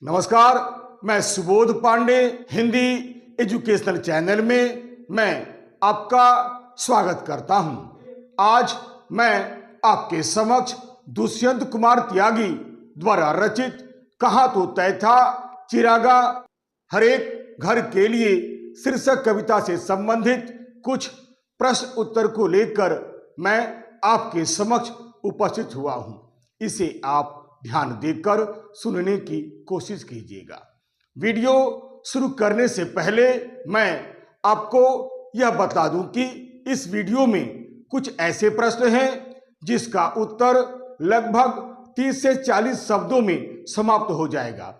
नमस्कार, मैं Subodh Pandey Hindi educational channel में मैं आपका स्वागत करता हूं। आज मैं आपके समक्ष दुष्यंत कुमार त्यागी द्वारा रचित कहा तो तय था चिरागा हर एक घर के लिए शीर्षक कविता से संबंधित कुछ प्रश्न उत्तर को लेकर मैं आपके समक्ष उपस्थित हुआ हूं। इसे आप ध्यान देकर सुनने की कोशिश कीजिएगा। वीडियो शुरू करने से पहले मैं आपको यह बता दूं कि इस वीडियो में कुछ ऐसे प्रश्न हैं जिसका उत्तर लगभग 30 से 40 शब्दों में समाप्त हो जाएगा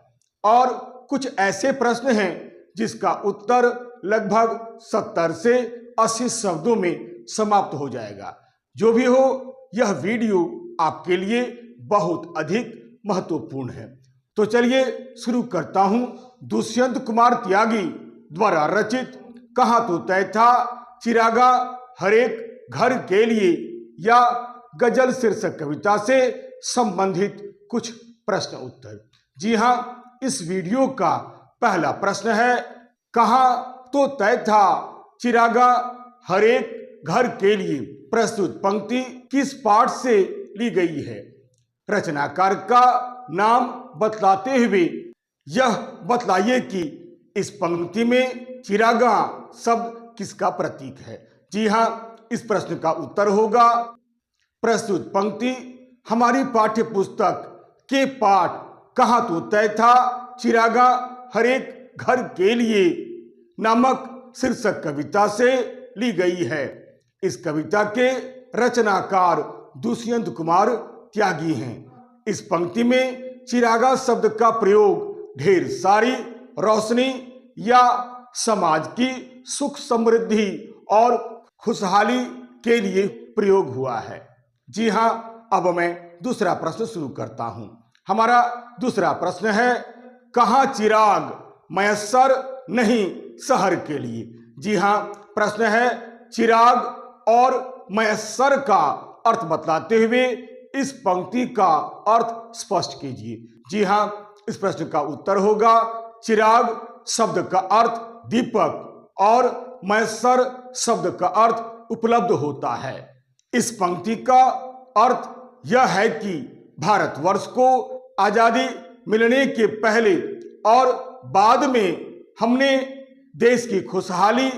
और कुछ ऐसे प्रश्न हैं जिसका उत्तर लगभग 70 से 80 शब्दों में समाप्त हो जाएगा। जो भी हो, यह वीडियो आपके लिए बहुत अधिक महत्वपूर्ण है। तो चलिए शुरू करता हूं। दुष्यंत कुमार त्यागी द्वारा रचित कहा तो तय था चिरागा हर एक घर के लिए या गजल शीर्षक कविता से संबंधित कुछ प्रश्न उत्तर। जी हां, इस वीडियो का पहला प्रश्न है, कहा तो तय था चिरागा हर एक घर के लिए। प्रस्तुत पंक्ति किस पाठ से ली गई है? रचनाकार का नाम बतलाते हुए यह बतलाइए कि इस पंक्ति में चिरागा शब्द किसका प्रतीक है। जी हां, इस प्रश्न का उत्तर होगा प्रस्तुत पंक्ति हमारी पाठ्य पुस्तक के पाठ कहा तो तय था चिरागा हर एक घर के लिए नामक शीर्षक कविता से ली गई है। इस कविता के रचनाकार दुष्यंत कुमार त्यागी हैं। इस पंक्ति में चिरागा शब्द का प्रयोग ढेर सारी रोशनी या समाज की सुख समृद्धि और खुशहाली के लिए प्रयोग हुआ है। जी हां, अब मैं दूसरा प्रश्न शुरू करता हूं। हमारा दूसरा प्रश्न है, कहां चिराग मयस्सर नहीं शहर के लिए। जी हां, प्रश्न है चिराग और मयस्सर का अर्थ बतलाते हुए इस पंक्ति का अर्थ स्पष्ट कीजिए। जी हां, इस प्रश्न का उत्तर होगा चिराग शब्द का अर्थ दीपक और मयस्सर शब्द का अर्थ उपलब्ध होता है। इस पंक्ति का अर्थ यह है कि भारतवर्ष को आजादी मिलने के पहले और बाद में हमने देश की खुशहाली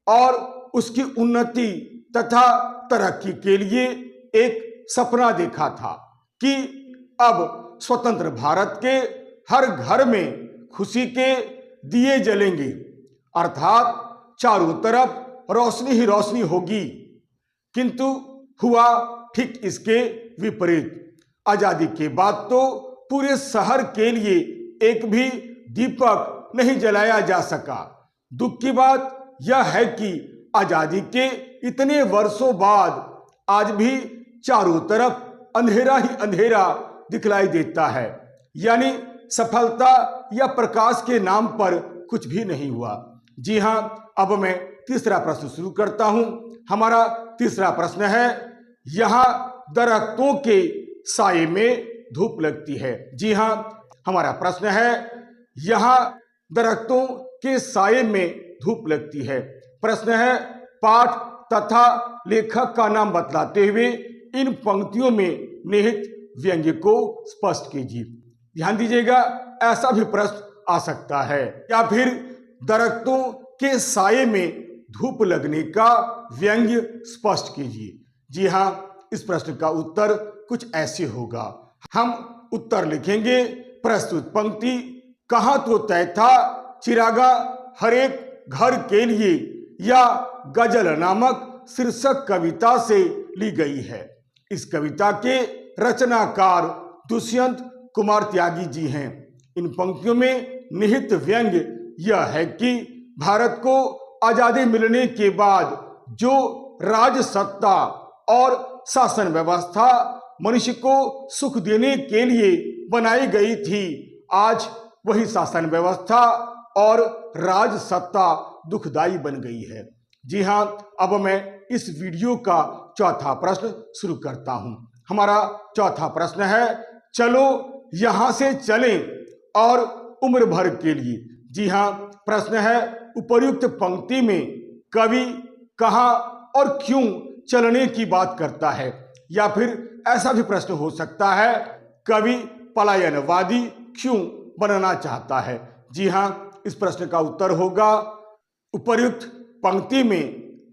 और उसकी उन्नति तथा तरक्की के लिए एक सपना देखा था कि अब स्वतंत्र भारत के हर घर में खुशी के दिए जलेंगे, अर्थात चारों तरफ रोशनी ही रोशनी होगी। किंतु हुआ ठीक इसके विपरीत। आजादी के बाद तो पूरे शहर के लिए एक भी दीपक नहीं जलाया जा सका। दुख की बात यह है कि आजादी के इतने वर्षों बाद आज भी चारों तरफ अंधेरा ही अंधेरा दिखलाई देता है, यानी सफलता या प्रकाश के नाम पर कुछ भी नहीं हुआ। जी हां, अब मैं तीसरा प्रश्न शुरू करता हूं। हमारा तीसरा प्रश्न है, यहां दरख्तों के साए में धूप लगती है। जी हां, हमारा प्रश्न है, यहां दरख्तों के साए में धूप लगती है। प्रश्न है पाठ तथा लेखक का नाम बतलाते हुए इन पंक्तियों में निहित व्यंग्य को स्पष्ट कीजिए। ध्यान दीजिएगा, ऐसा भी प्रश्न आ सकता है, या फिर दरख्तों के साए में धूप लगने का व्यंग्य स्पष्ट कीजिए। जी हां, इस प्रश्न का उत्तर कुछ ऐसे होगा। हम उत्तर लिखेंगे प्रस्तुत पंक्ति कहा तो तय था चिरागा हर एक घर के लिए या गजल नामक शीर्षक कविता से ली गई है। इस कविता के रचनाकार दुष्यंत कुमार त्यागी जी हैं। इन पंक्तियों में निहित व्यंग्य यह है कि भारत को आजादी मिलने के बाद जो राज सत्ता और शासन व्यवस्था मनुष्य को सुख देने के लिए बनाई गई थी, आज वही शासन व्यवस्था और राज सत्ता दुखदाई बन गई है। जी हां, अब मैं इस वीडियो का चौथा प्रश्न शुरू करता हूं। हमारा चौथा प्रश्न है, चलो यहां से चलें और उम्र भर के लिए। जी हाँ, प्रश्न है, उपर्युक्त पंक्ति में कवि कहाँ और क्यों चलने की बात करता है? या फिर ऐसा भी प्रश्न हो सकता है, कवि पलायनवादी क्यों बनना चाहता है? जी हाँ, इस प्रश्न का उत्तर होगा, उपर्युक्त पंक्ति में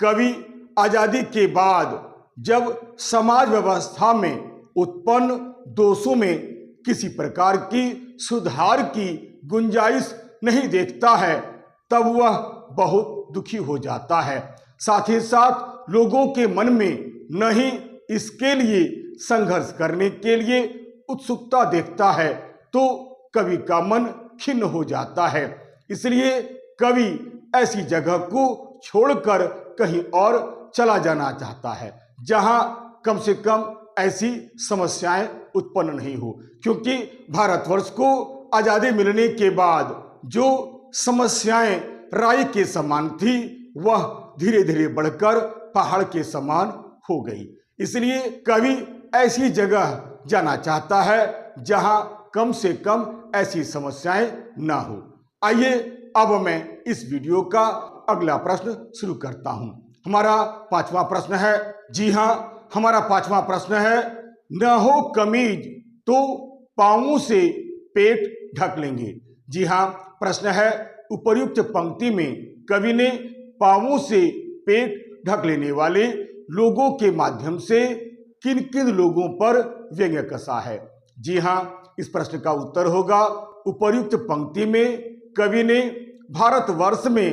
कवि आजादी के बाद जब समाज व्यवस्था में उत्पन्न दोषों में किसी प्रकार की सुधार की गुंजाइश नहीं देखता है, तब वह बहुत दुखी हो जाता है। साथ ही साथ लोगों के मन में न ही इसके लिए संघर्ष करने के लिए उत्सुकता देखता है, तो कवि का मन खिन्न हो जाता है। इसलिए कवि ऐसी जगह को छोड़कर कहीं और चला जाना चाहता है, जहां कम से कम ऐसी समस्याएं उत्पन्न नहीं हो। क्योंकि भारतवर्ष को आजादी मिलने के बाद जो समस्याएं राई के समान थी, वह धीरे धीरे बढ़कर पहाड़ के समान हो गई। इसलिए कवि ऐसी जगह जाना चाहता है जहां कम से कम ऐसी समस्याएं ना हो। आइए अब मैं इस वीडियो का अगला प्रश्न शुरू करता हूं। हमारा पांचवा प्रश्न है, जी हां, हमारा पांचवा प्रश्न है, न हो कमीज तो पांवों से पेट ढक लेंगे। जी हां, प्रश्न है, उपर्युक्त पंक्ति में कवि ने पांवों से पेट ढक लेने वाले लोगों के माध्यम से किन किन लोगों पर व्यंग्य कसा है? जी हां, इस प्रश्न का उत्तर होगा, उपर्युक्त पंक्ति में कवि ने भारतवर्ष में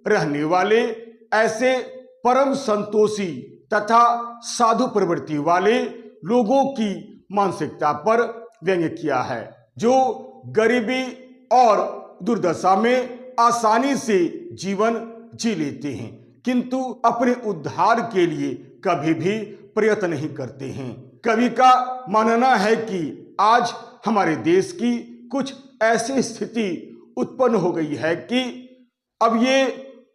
रहने वाले ऐसे परम संतोषी तथा साधु प्रवृत्ति वाले लोगों की मानसिकता पर व्यंग्य किया है, जो गरीबी और दुर्दशा में आसानी से जीवन जी लेते हैं, किंतु अपने उद्धार के लिए कभी भी प्रयत्न नहीं करते हैं। कवि का मानना है कि आज हमारे देश की कुछ ऐसी स्थिति उत्पन्न हो गई है कि अब ये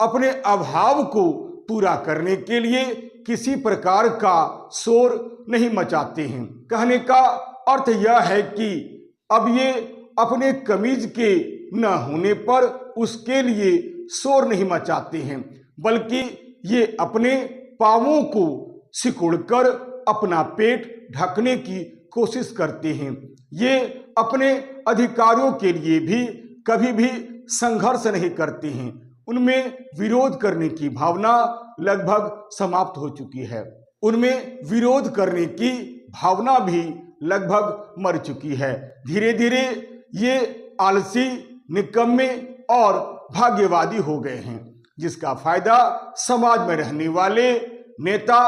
अपने अभाव को पूरा करने के लिए किसी प्रकार का शोर नहीं मचाते हैं। कहने का अर्थ यह है कि अब ये अपने कमीज के न होने पर उसके लिए शोर नहीं मचाते हैं, बल्कि ये अपने पांवों को सिकुड़कर अपना पेट ढकने की कोशिश करते हैं। ये अपने अधिकारों के लिए भी कभी भी संघर्ष नहीं करते हैं। उनमें विरोध करने की भावना लगभग समाप्त हो चुकी है। उनमें विरोध करने की भावना भी लगभग मर चुकी है। धीरे धीरे ये आलसी, निकम्मे और भाग्यवादी हो गए हैं, जिसका फायदा समाज में रहने वाले नेता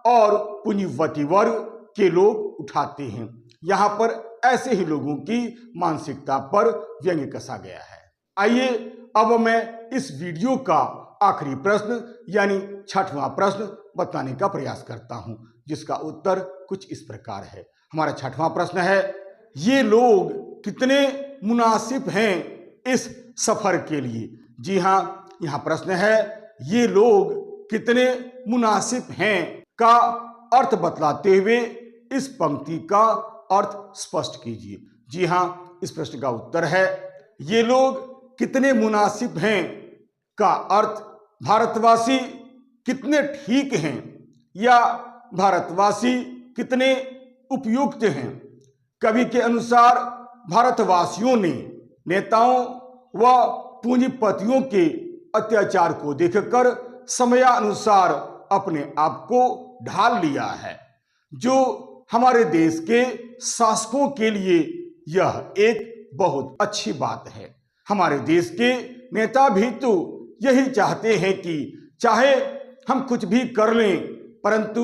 और पूंजीपति वर्ग के लोग उठाते हैं। यहाँ पर ऐसे ही लोगों की मानसिकता पर व्यंग्य कसा गया है। आइए अब मैं इस वीडियो का आखिरी प्रश्न यानी छठवां प्रश्न बताने का प्रयास करता हूं, जिसका उत्तर कुछ इस प्रकार है। हमारा छठवां प्रश्न है, ये लोग कितने मुनासिब हैं इस सफर के लिए? जी हां, यहां प्रश्न है, ये लोग कितने मुनासिब हैं का अर्थ बतलाते हुए इस पंक्ति का अर्थ स्पष्ट कीजिए। जी हां, इस प्रश्न का उत्तर है, ये लोग कितने मुनासिब हैं का अर्थ भारतवासी कितने ठीक हैं या भारतवासी कितने उपयुक्त हैं। कवि के अनुसार भारतवासियों ने नेताओं व पूंजीपतियों के अत्याचार को देखकर समयानुसार अपने आप को ढाल लिया है, जो हमारे देश के शासकों के लिए यह एक बहुत अच्छी बात है। हमारे देश के नेता भी तो यही चाहते हैं कि चाहे हम कुछ भी कर लें, परंतु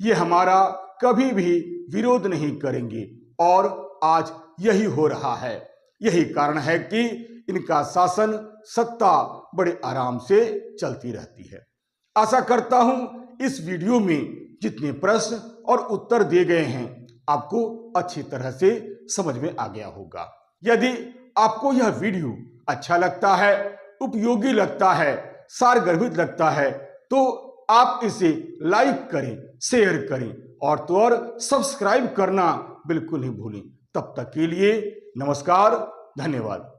ये हमारा कभी भी विरोध नहीं करेंगे, और आज यही हो रहा है। यही कारण है कि इनका शासन, सत्ता बड़े आराम से चलती रहती है। आशा करता हूं इस वीडियो में जितने प्रश्न और उत्तर दिए गए हैं आपको अच्छी तरह से समझ में आ गया होगा। यदि आपको यह वीडियो अच्छा लगता है, उपयोगी लगता है, सारगर्भित लगता है, तो आप इसे लाइक करें, शेयर करें और तो और सब्सक्राइब करना बिल्कुल नहीं भूलें। तब तक के लिए नमस्कार, धन्यवाद।